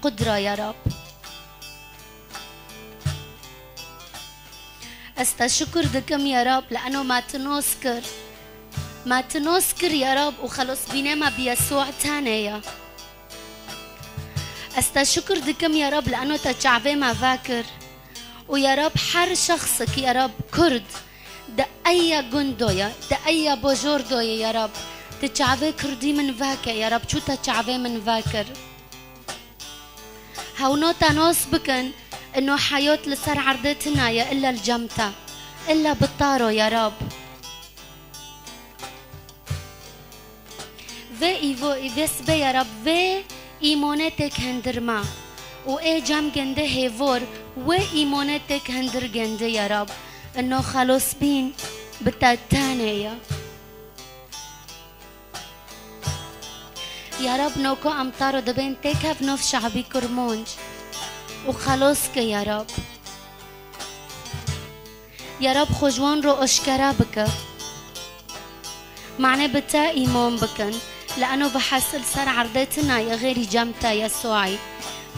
قدرة يا رب. استشكر دكم يا رب لأنه ما تنوسكر يا رب وخلص بينما بيسوع تانية. استشكر دكم يا رب لأنه تجعبه ما فاكر ويا رب حر شخصك يا رب كرد دا أي جندويا دا أي بوجوردويا يا رب تجعبه كردي من فاكر يا رب شو تجعبه من فاكر هونو تانوس بكن إنه حياة لسر عرضتنا يا إلا الجمتة إلا بالطارو يا رب. في إيفو إيفسبي يا رب في إيمونتك هندرما وإيه جام جنده هيفور وإيمونتك هندر جنده يا رب إنه خلص بين بتاتانية يا رب نوكو أمطارو دبين تيكا بنوف شعبي كرمونج وخلصك يا رب. يا رب خجوان رو أشكرا بك معنى بتا إيمان بكن لأنه بحصل سر عرضتنا يا غيري جمتا يسوعي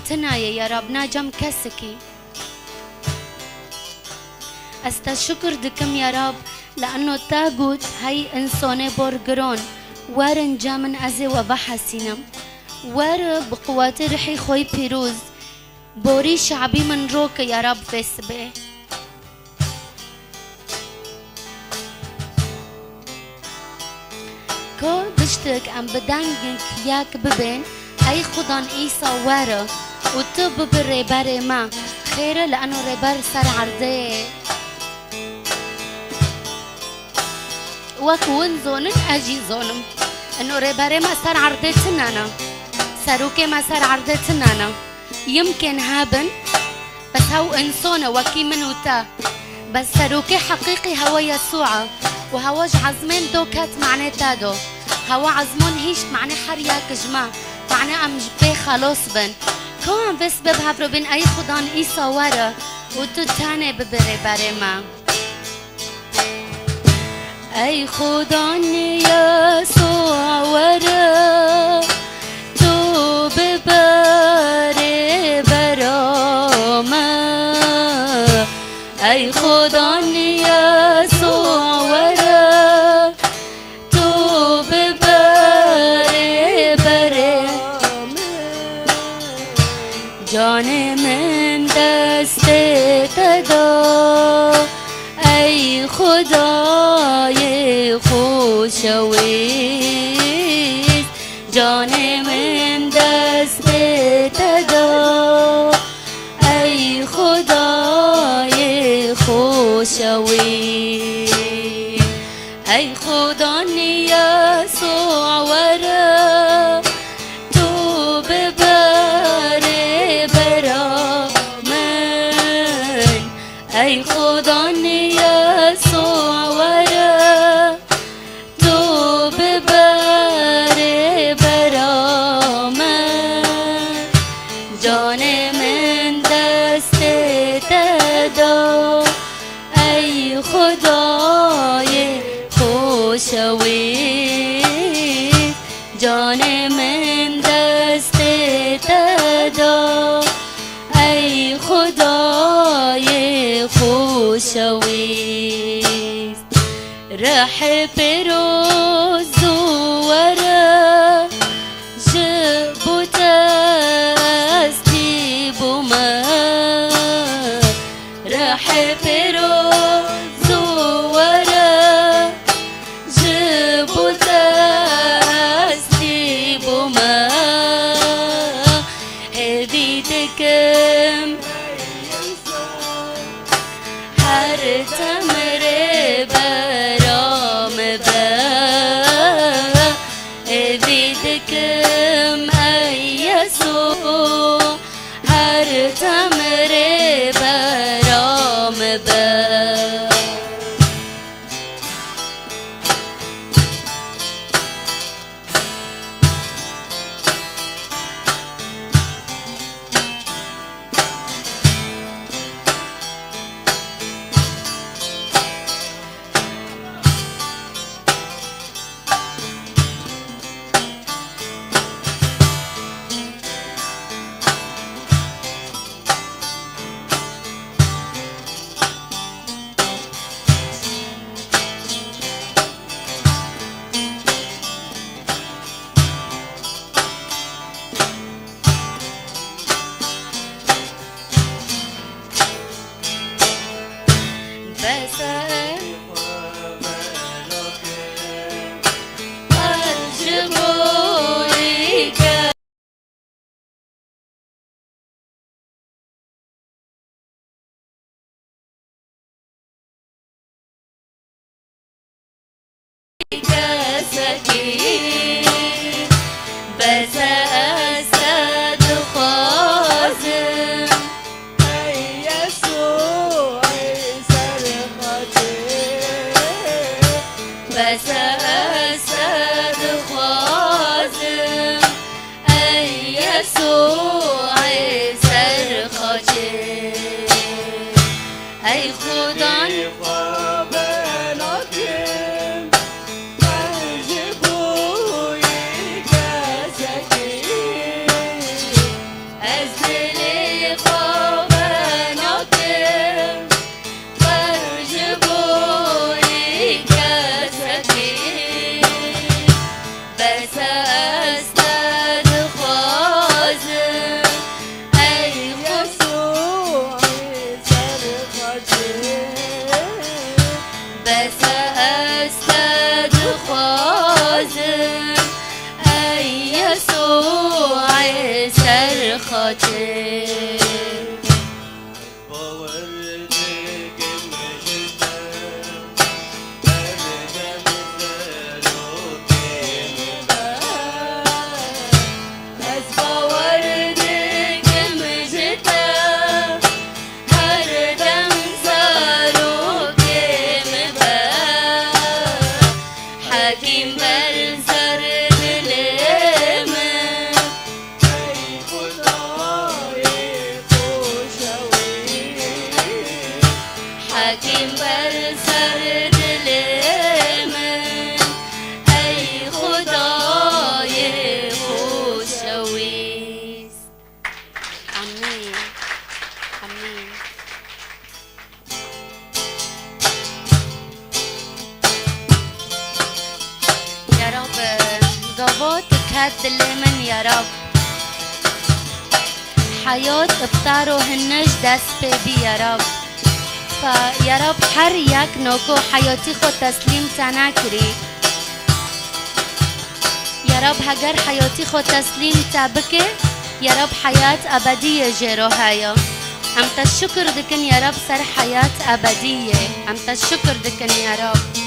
تنايا يا رب ناجم كسكي. استشكر دكم يا رب لأنه تاغوت هاي إنساني بورغرون وارن جامن أزي وبحسينم وار بقوات رحي خوي بيروز بوري شعبي من روك يا رب فسبه كو دشتك أم بدنگك ياك ببين هاي خدان إيسا وارا وتب بالريبار ما خير لأنه ريبار سر عرضي وكون زونن أجي زونم إنه ريبار ما سر عرضي تنانا سروكي ما سر عرضي تنانا يمكن هابن بس هو إنسانة وكي منو تا بس سروكي حقيقي هو يسوع وهواج عزمين دوكات معنى تادو هوا عزمون هيش معنى حرياك جماع معنى أم جبه خلاص بن كون بس ببهبرو بين أي خدان إيسا ورا وتتاني ببري بري ما أي خدان يسوع ورا تو ببري برا ما أي خدان يسوع ورا تو ببري بري جان من دست تدا ای خدای خوشویز جان من دست تدا ای خدای خوشویز ای خدا یسوع ورا تو ببره برا من ای خدا یسوع ورا تو ببره برا من جان من دست تدا ای خدای خوشویز جان من دست تدا ای خدای خوشویز رح بروز ورا جبوت استی بوما رح بروز ورا جبوت استی بوما هديتكم هر تمر برام با هديتكم أي يسوع هر تمر برام با كسكين بس أسد خازن أي يسوع صرختي بس أسد خازن أي يسوع صرختي أي خدا باللمن يا رب حياة ابطارو هنش دست ببي يا رب فيا رب هر یک نوکو حیاتی خود تسلیم تنکری یا رب هگر حیاتی خود تسلیم تبکه یا رب حیات ابدیه جرو هایا هم تشکر دکن یا رب سر حیات ابدیه هم تشکر دکن یا رب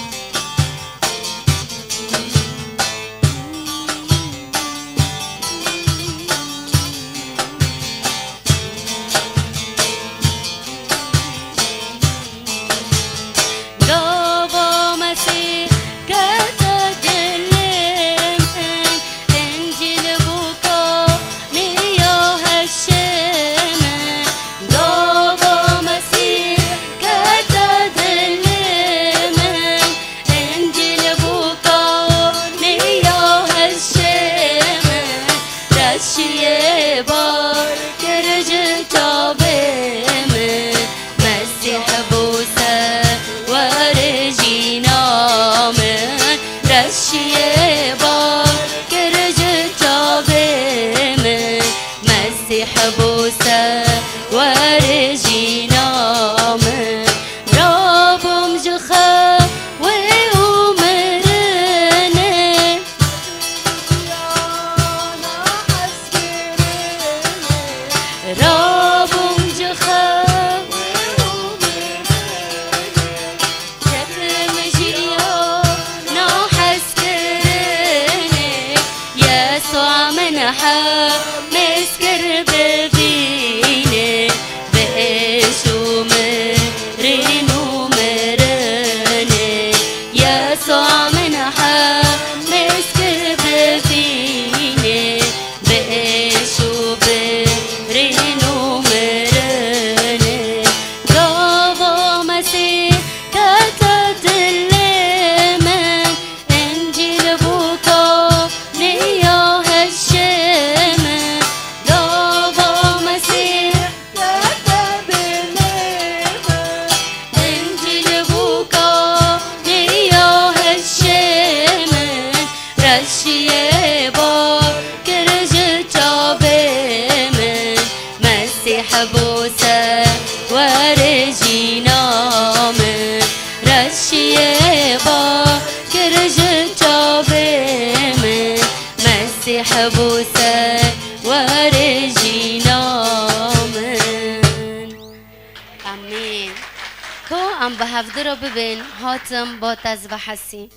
بهفده رو ببین هاتم با تزبه حسی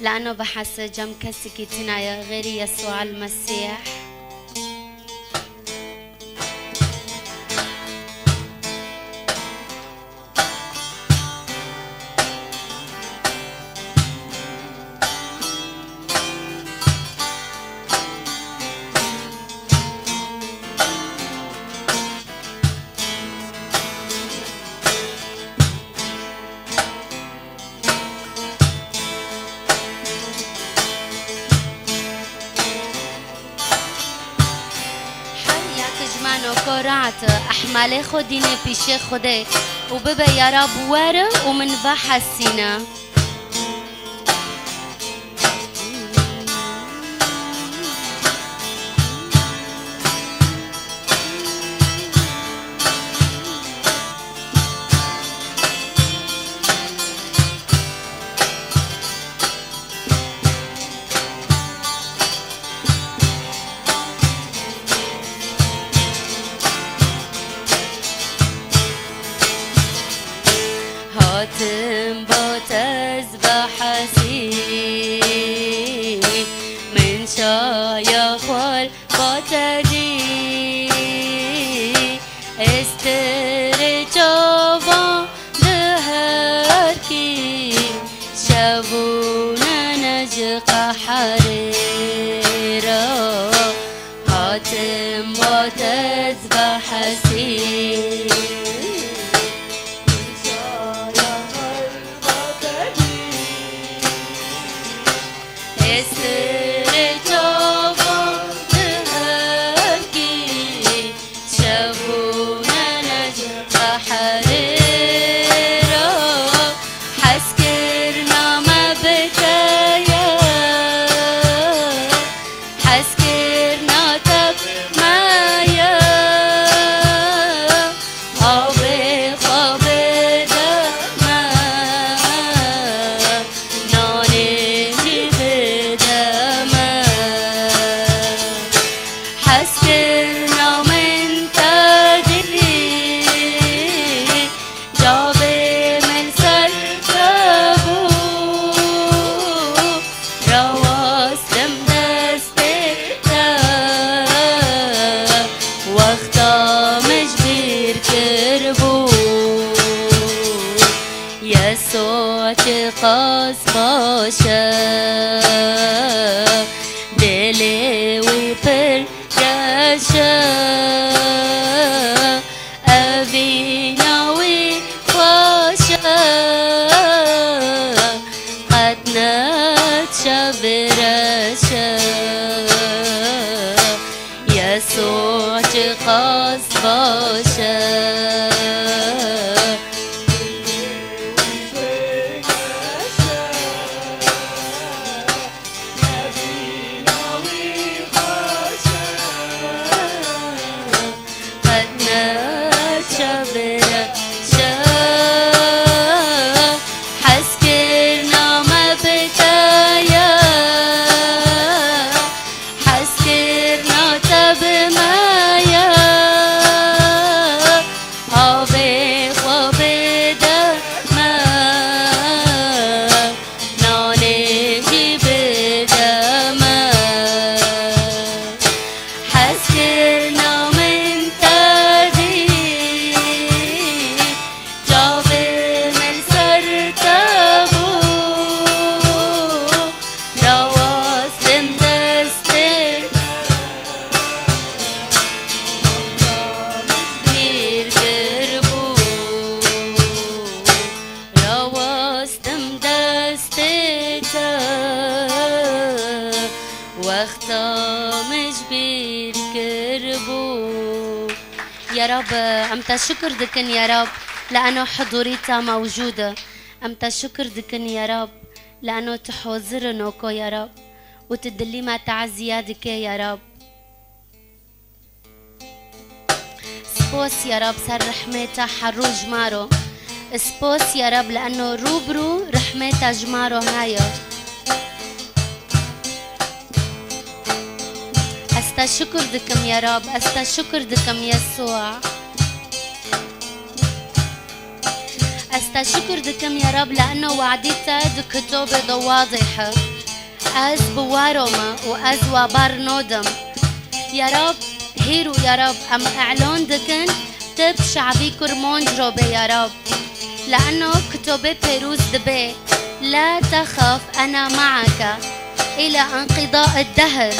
لأنه بحس جم كسكي تنايا غير يسوع المسيح. كورعت أحمالي خديني بيشي خدي وببا يا رب ورا ومن بحسينا هاتم بتزبح حسي من شايخ والبتدي استرجابا دهركي شابونا نجق حريرا هاتم بتزبح حسي قاس باشا دلي وبر جاشا أبينا وفاشا قد نتشا برشا يسوع قاس باشا يا رب أمتى شكر دكن يا رب لأنه حضوريتها موجودة. أمتى شكر دكن يا رب لأنه تحوزرنوكو يا رب وتدلي ما تعزيادك يا رب. سبوس يا رب سر رحمتها حرو جمارو سبوس يا رب لأنه روبرو رحمتها جمارو هايا. أستشكر دكم يا رب أستشكر دكم يسوع أستشكر دكم يا رب لأنه وعدتك كتب واضحة از بواروما و از وابار نودم يا رب هيرو يا رب ام اعلان دكن تب شعبي كرمون جروبه يا رب لانه كتبه بيروز دبي لا تخف انا معك الى انقضاء الدهر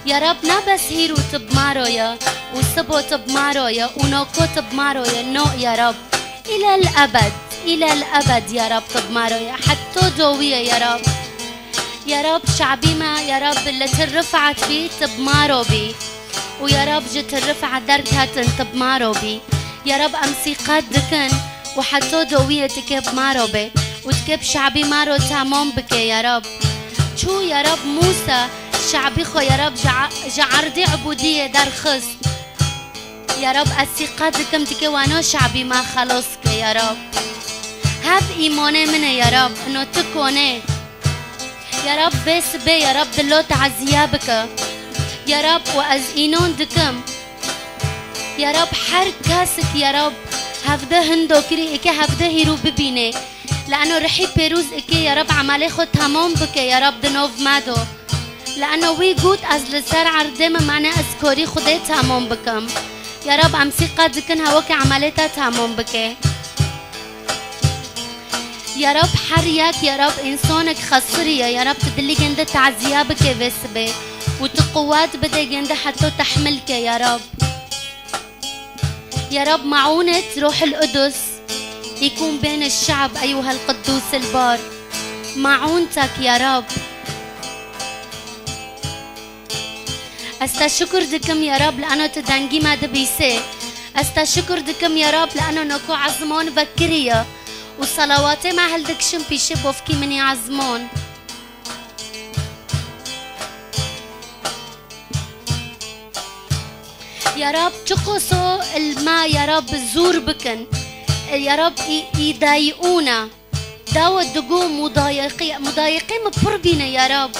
يا رب نبس هيرو تب مارويا وسبو تب مارويا ونوكو تب مارويا نو يا رب الى الابد الى الابد يا رب تب مارويا حتى دوية يا رب يا رب شعبي ما يا رب اللي ترفعت بي تب مارو بي ويا رب جت الرفعة درتها تنتب مارو بي يا رب امسي قد دكن وحتى دوية تكب مارو بي وتكب شعبي مارو تامون بك يا رب شو يا رب موسى شعبي خو يا رب جعردي عبودية در خص يا رب اسي قد دكم تكي وانو شعبي ما خلصك يا رب هب ايمانه منه يا رب انو تكونه يا رب بس بي يا رب دلو تعزيا بك يا رب وأز إينون دكم يا رب حر كاسك يا رب هفده هندو كري إكي هفده هيرو ببيني لأنه رحي بيروز إكي يا رب عمالي خود تمام بك يا رب دنوف مادو لأنه وي قوت أز لسر عردم معنى أذكوري خودي تمام بكم يا رب أمسي قادكن هواكي عماليتا تمام بك يا رب حريك يا رب إنسانك خسرية يا رب تدلي جند تعزيا بك بس بي وتقوات بدأ جند حتى تحملك يا رب يا رب معونة روح القدس يكون بين الشعب أيها القدوس البار معونتك يا رب استشكر دكم يا رب لأنه تدنجي ما دبيسي استشكر دكم يا رب لأنه نكو عزمون بكرية وصلواتي ما هلدكشم بيشي بوفكي مني عزمون يا رب تقصوا الماء يا رب زور بكن يا رب يضايقونا داود دقوم مضايقين مبربينا يا رب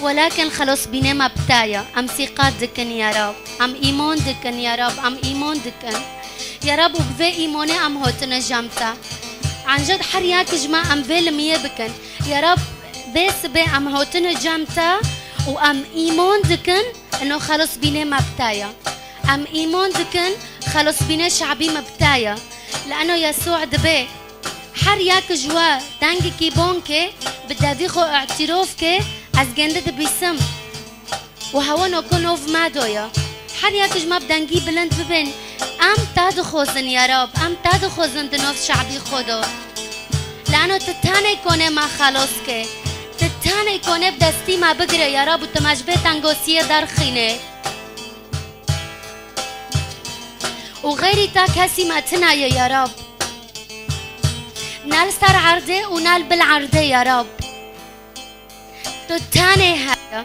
ولكن خلص بينا ما بتايا ام ثقات دكن يا رب ام ايمان دكن يا رب ام ايمان دكن يا رب وبفي ايماني ام هوتنا جامتا عن جد حرياك جماعة ام فيل مية بكن يا رب بس بي ام هوتنا جامتا وام ايمان دكن انه خلص بينا ما بتايا ام ايمان دكن خلص بينا شعبي ما بتايا لانه يسوع دبي حرياك جوا دانجي كيبونكي بداديخو اعترافكي از جنده دبيسم وهو نوكو نوف مادويا حرياك جما بدانجي بلند ببن ام تادو خوزن يا رب ام تادو خوزن دنوف شعبي خودو لانه تتاني كونه ما خلصكي تتاني كونه بدستي ما بقري يا رب وتماجبه تنگوسيه در خينه وغيري تاك هسي ما تنايا يا رب نال سر عرضه ونال بالعرضه يا رب تتاني هيا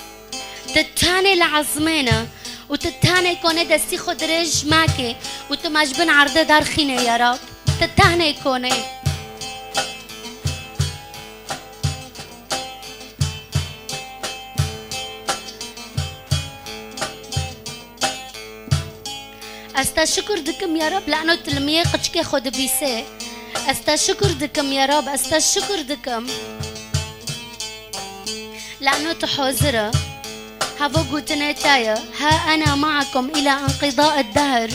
تتاني لعظمينا وتتاني كونه دستي خود رج ماكي وتماجبن عرضه دار خينه يا رب تتاني كونه استشكر دكم يا رب لأنه تلمية قشكي خود بيسي استشكر دكم يا رب استشكر دكم لأنه تحوزره هفو قوتنا تايا ها أنا معكم إلى انقضاء الدهر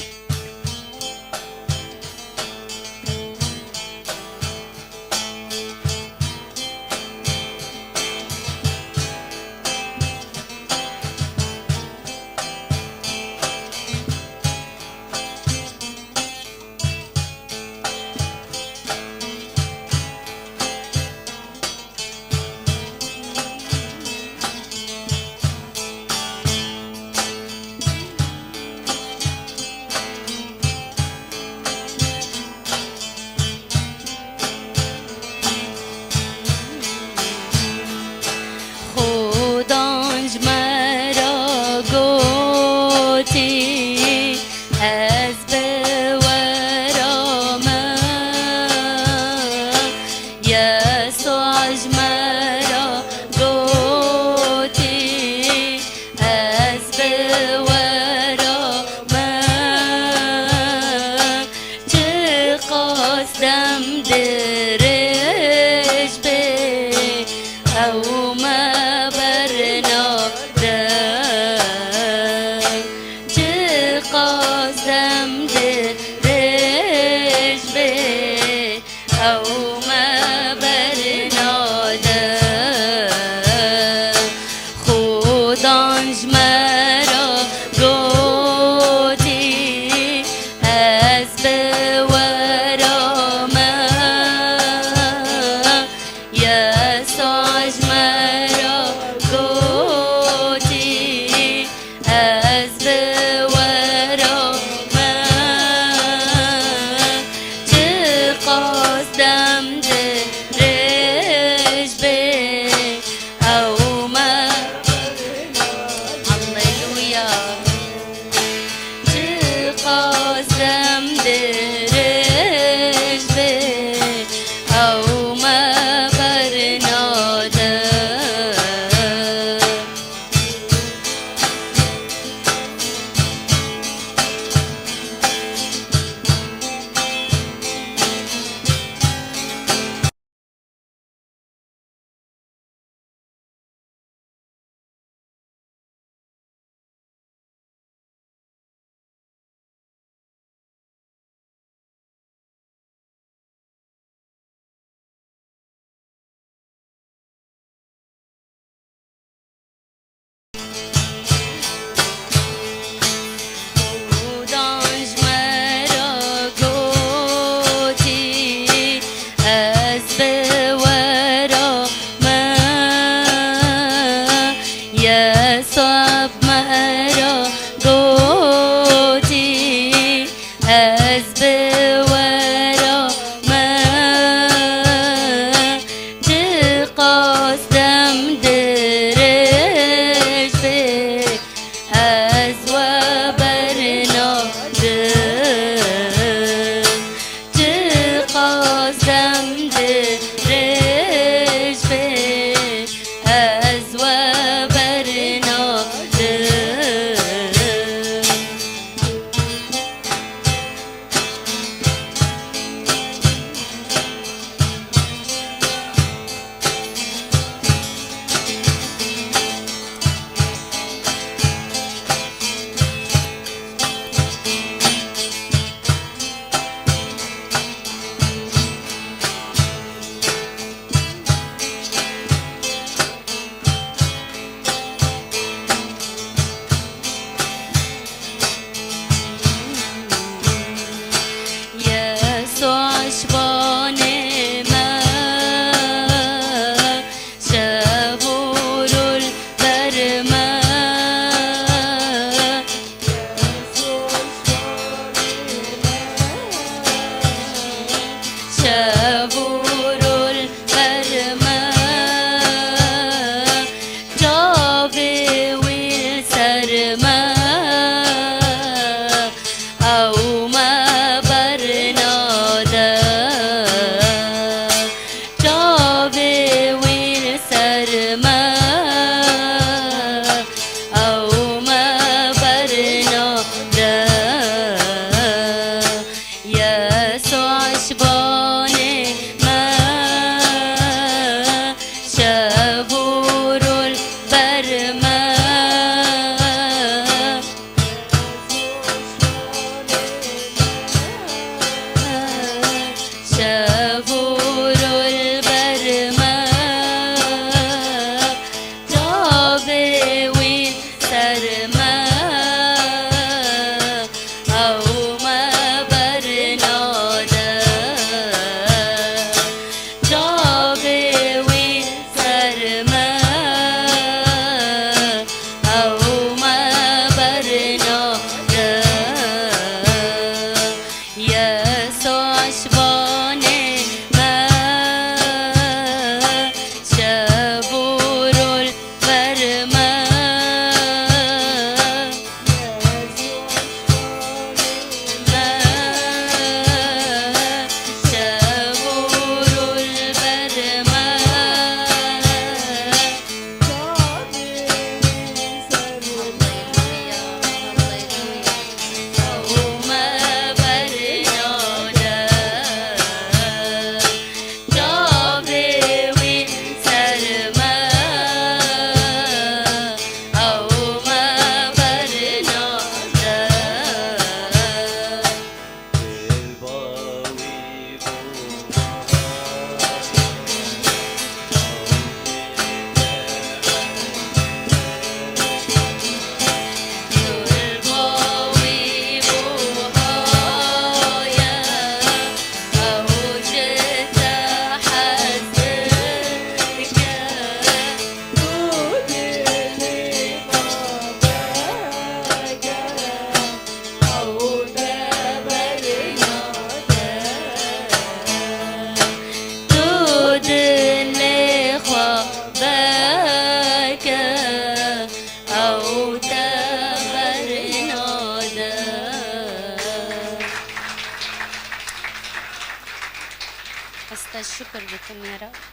الشكر بكم يا رب.